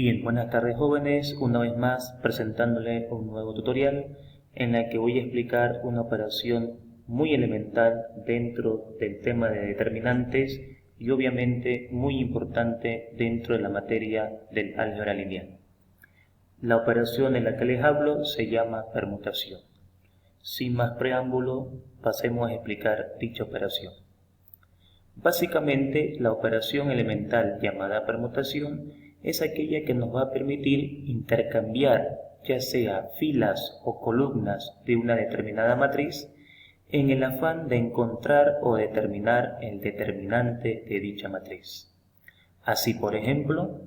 Bien, buenas tardes jóvenes, una vez más presentándole un nuevo tutorial en la que voy a explicar una operación muy elemental dentro del tema de determinantes y obviamente muy importante dentro de la materia del álgebra lineal. La operación en la que les hablo se llama permutación. Sin más preámbulo, pasemos a explicar dicha operación. Básicamente, la operación elemental llamada permutación es aquella que nos va a permitir intercambiar ya sea filas o columnas de una determinada matriz en el afán de encontrar o determinar el determinante de dicha matriz. Así, por ejemplo,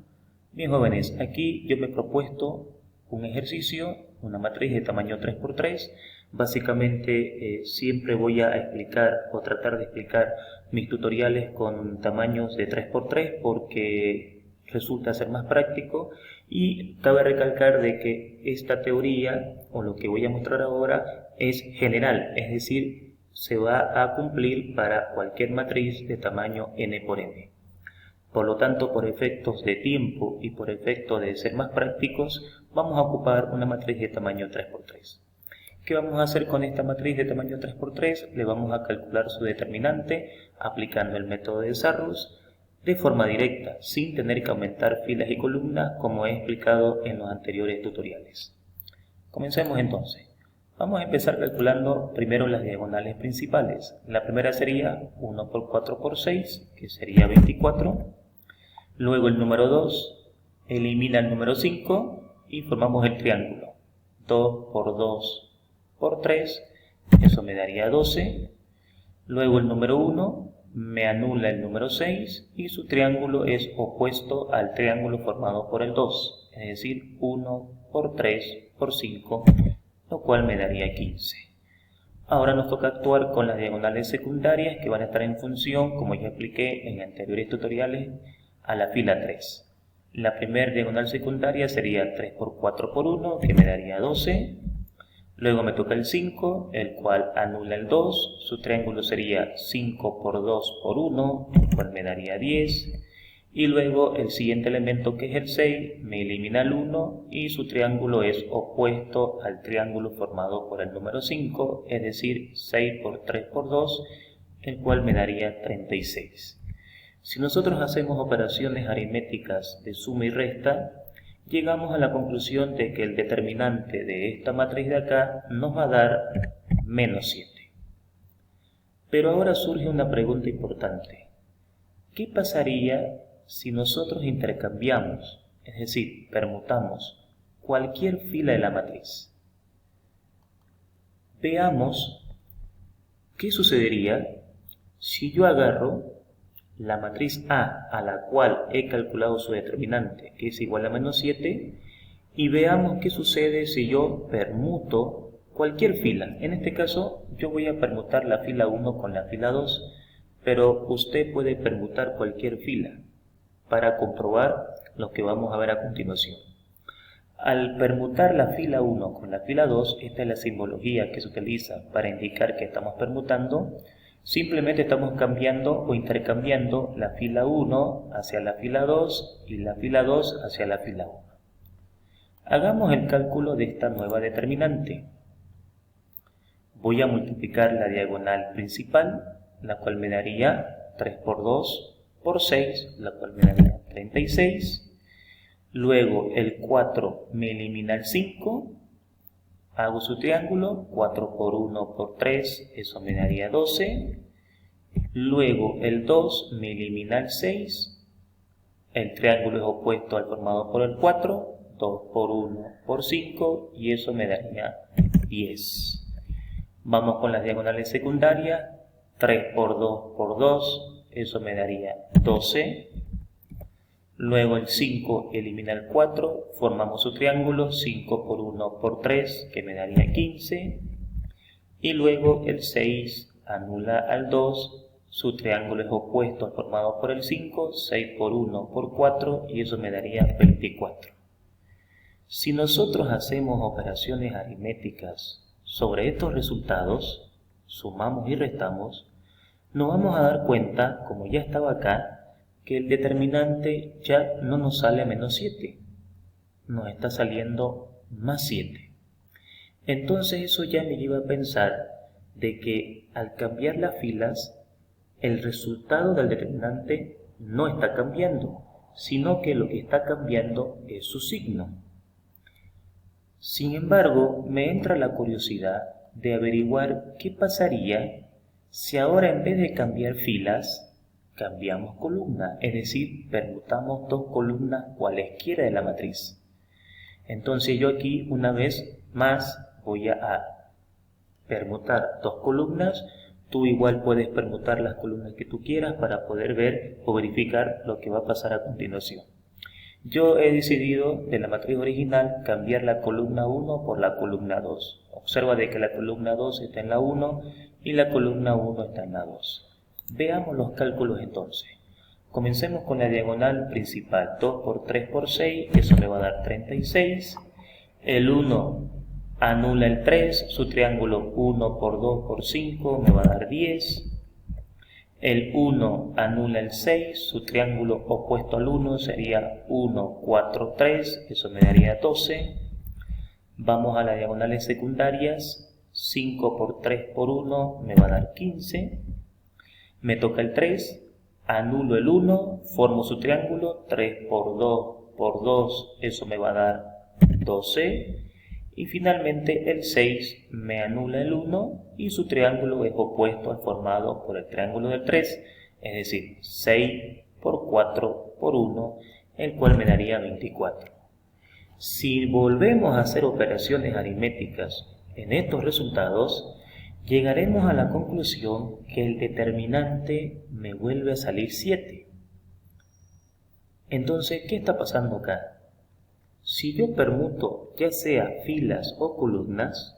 bien jóvenes, aquí yo me he propuesto un ejercicio, una matriz de tamaño 3×3. Básicamente siempre voy a explicar o tratar de explicar mis tutoriales con tamaños de 3×3 porque resulta ser más práctico, y cabe recalcar de que esta teoría o lo que voy a mostrar ahora es general, es decir, se va a cumplir para cualquier matriz de tamaño n por n. Por lo tanto, por efectos de tiempo y por efecto de ser más prácticos, vamos a ocupar una matriz de tamaño 3×3. ¿Qué vamos a hacer con esta matriz de tamaño 3×3? Le vamos a calcular su determinante aplicando el método de Sarrus de forma directa, sin tener que aumentar filas y columnas como he explicado en los anteriores tutoriales. Comencemos entonces. Vamos a empezar calculando primero las diagonales principales. La primera sería 1 por 4 por 6, que sería 24. Luego el número 2 elimina el número 5 y formamos el triángulo. 2 por 2 por 3, eso me daría 12. Luego el número 1 me anula el número 6 y su triángulo es opuesto al triángulo formado por el 2, es decir, 1 por 3 por 5, lo cual me daría 15. Ahora nos toca actuar con las diagonales secundarias que van a estar en función, como ya expliqué en anteriores tutoriales, a la fila 3. La primera diagonal secundaria sería 3 por 4 por 1, que me daría 12. Luego me toca el 5, el cual anula el 2. Su triángulo sería 5 por 2 por 1, el cual me daría 10. Y luego el siguiente elemento, que es el 6, me elimina el 1 y su triángulo es opuesto al triángulo formado por el número 5, es decir, 6 por 3 por 2, el cual me daría 36. Si nosotros hacemos operaciones aritméticas de suma y resta, llegamos a la conclusión de que el determinante de esta matriz de acá nos va a dar menos 7. Pero ahora surge una pregunta importante. ¿Qué pasaría si nosotros intercambiamos, es decir, permutamos cualquier fila de la matriz? Veamos qué sucedería si yo agarro la matriz A, la cual he calculado su determinante, que es igual a menos 7, y veamos qué sucede si yo permuto cualquier fila. En este caso, yo voy a permutar la fila 1 con la fila 2, pero usted puede permutar cualquier fila para comprobar lo que vamos a ver a continuación. Al permutar la fila 1 con la fila 2, esta es la simbología que se utiliza para indicar que estamos permutando. Simplemente estamos cambiando o intercambiando la fila 1 hacia la fila 2 y la fila 2 hacia la fila 1. Hagamos el cálculo de esta nueva determinante. Voy a multiplicar la diagonal principal, la cual me daría 3 por 2 por 6, la cual me daría 36. Luego el 4 me elimina el 5. Hago su triángulo, 4 por 1 por 3, eso me daría 12. Luego el 2 me elimina el 6. El triángulo es opuesto al formado por el 4. 2 por 1 por 5 y eso me daría 10. Vamos con las diagonales secundarias. 3 por 2 por 2, eso me daría 12. Luego el 5 elimina el 4, formamos su triángulo, 5 por 1 por 3, que me daría 15. Y luego el 6 anula al 2, su triángulo es opuesto al formado por el 5, 6 por 1 por 4, y eso me daría 24. Si nosotros hacemos operaciones aritméticas sobre estos resultados, sumamos y restamos, nos vamos a dar cuenta, como ya estaba acá, que el determinante ya no nos sale a menos 7, nos está saliendo más 7. Entonces eso ya me lleva a pensar de que al cambiar las filas, el resultado del determinante no está cambiando, sino que lo que está cambiando es su signo. Sin embargo, me entra la curiosidad de averiguar qué pasaría si ahora en vez de cambiar filas, cambiamos columnas, es decir, permutamos dos columnas cualesquiera de la matriz. Entonces yo aquí una vez más voy a permutar dos columnas. Tú igual puedes permutar las columnas que tú quieras para poder ver o verificar lo que va a pasar a continuación. Yo he decidido de la matriz original cambiar la columna 1 por la columna 2. Observa de que la columna 2 está en la 1 y la columna 1 está en la 2. Veamos los cálculos entonces. Comencemos con la diagonal principal. 2 por 3 por 6, eso me va a dar 36. El 1 anula el 3, su triángulo 1 por 2 por 5 me va a dar 10. El 1 anula el 6, su triángulo opuesto al 1 sería 1, 4, 3, eso me daría 12. Vamos a las diagonales secundarias, 5 por 3 por 1 me va a dar 15. Me toca el 3, anulo el 1, formo su triángulo, 3 por 2, eso me va a dar 12. Y finalmente el 6 me anula el 1 y su triángulo es opuesto al formado por el triángulo del 3, es decir, 6 por 4 por 1, el cual me daría 24. Si volvemos a hacer operaciones aritméticas en estos resultados, llegaremos a la conclusión que el determinante me vuelve a salir 7. Entonces, ¿qué está pasando acá? Si yo permuto ya sea filas o columnas,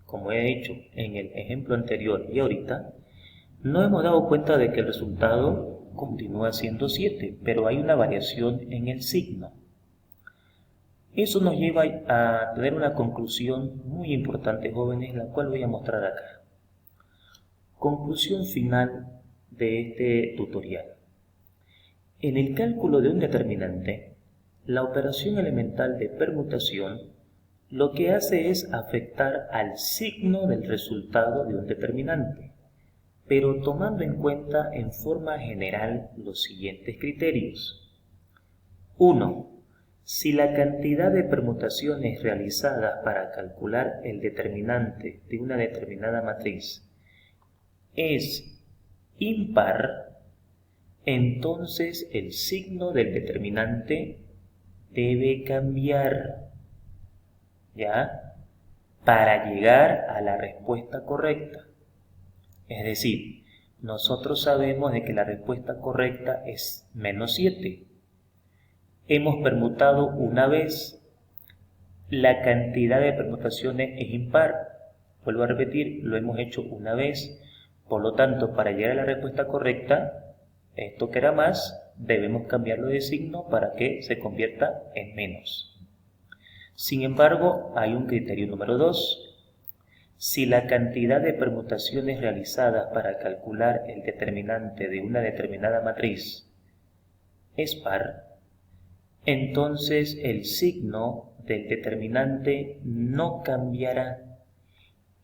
como he hecho en el ejemplo anterior y ahorita, no hemos dado cuenta de que el resultado continúa siendo 7, pero hay una variación en el signo. Eso nos lleva a tener una conclusión muy importante, jóvenes, la cual voy a mostrar acá. Conclusión final de este tutorial. En el cálculo de un determinante, la operación elemental de permutación lo que hace es afectar al signo del resultado de un determinante, pero tomando en cuenta en forma general los siguientes criterios. 1. Si la cantidad de permutaciones realizadas para calcular el determinante de una determinada matriz es impar, entonces el signo del determinante debe cambiar, ¿ya?, para llegar a la respuesta correcta. Es decir, nosotros sabemos de que la respuesta correcta es menos 7. Hemos permutado una vez, la cantidad de permutaciones es impar. Vuelvo a repetir, lo hemos hecho una vez, por lo tanto, para llegar a la respuesta correcta, esto que era más, debemos cambiarlo de signo para que se convierta en menos. Sin embargo, hay un criterio número 2. Si la cantidad de permutaciones realizadas para calcular el determinante de una determinada matriz es par, entonces el signo del determinante no cambiará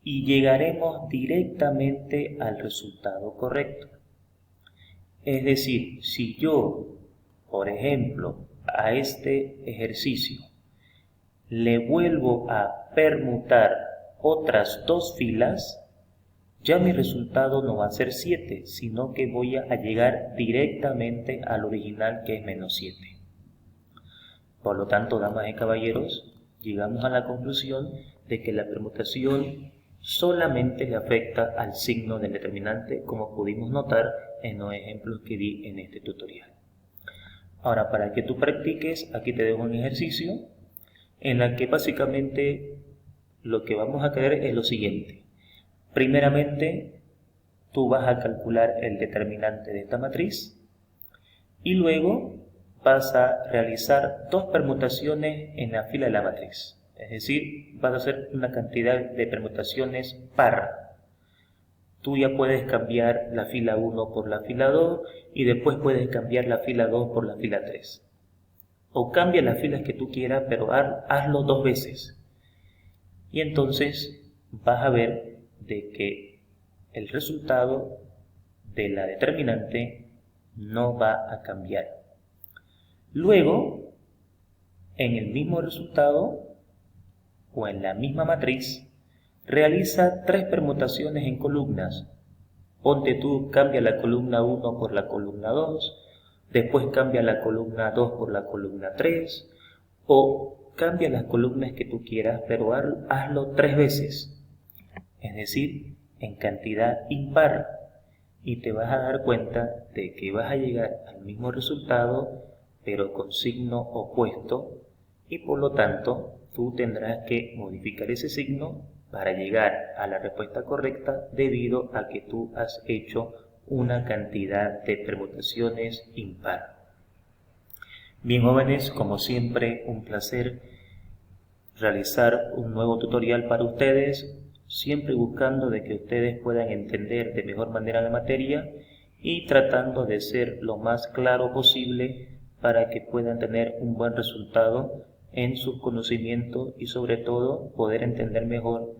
y llegaremos directamente al resultado correcto. Es decir, si yo, por ejemplo, a este ejercicio le vuelvo a permutar otras dos filas, ya mi resultado no va a ser 7, sino que voy a llegar directamente al original, que es menos 7. Por lo tanto, damas y caballeros, llegamos a la conclusión de que la permutación solamente le afecta al signo del determinante, como pudimos notar en los ejemplos que di en este tutorial. Ahora, para que tú practiques, aquí te dejo un ejercicio en el que básicamente lo que vamos a querer es lo siguiente. Primeramente, tú vas a calcular el determinante de esta matriz y luego vas a realizar dos permutaciones en la fila de la matriz. Es decir, vas a hacer una cantidad de permutaciones par. Tú ya puedes cambiar la fila 1 por la fila 2 y después puedes cambiar la fila 2 por la fila 3. o cambia las filas que tú quieras, pero hazlo 2 veces. Y entonces vas a ver de que el resultado de la determinante no va a cambiar. Luego, en el mismo resultado o en la misma matriz, realiza 3 permutaciones en columnas. Ponte tú, cambia la columna 1 por la columna 2, después cambia la columna 2 por la columna 3, o cambia las columnas que tú quieras, pero hazlo 3 veces, es decir, en cantidad impar, y te vas a dar cuenta de que vas a llegar al mismo resultado, pero con signo opuesto, y por lo tanto tú tendrás que modificar ese signo para llegar a la respuesta correcta debido a que tú has hecho una cantidad de permutaciones impar. Bien, jóvenes, como siempre, un placer realizar un nuevo tutorial para ustedes, siempre buscando de que ustedes puedan entender de mejor manera la materia y tratando de ser lo más claro posible para que puedan tener un buen resultado en sus conocimientos y sobre todo poder entender mejor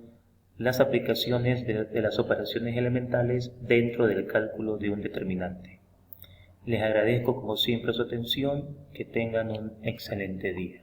las aplicaciones de las operaciones elementales dentro del cálculo de un determinante. Les agradezco como siempre su atención, que tengan un excelente día.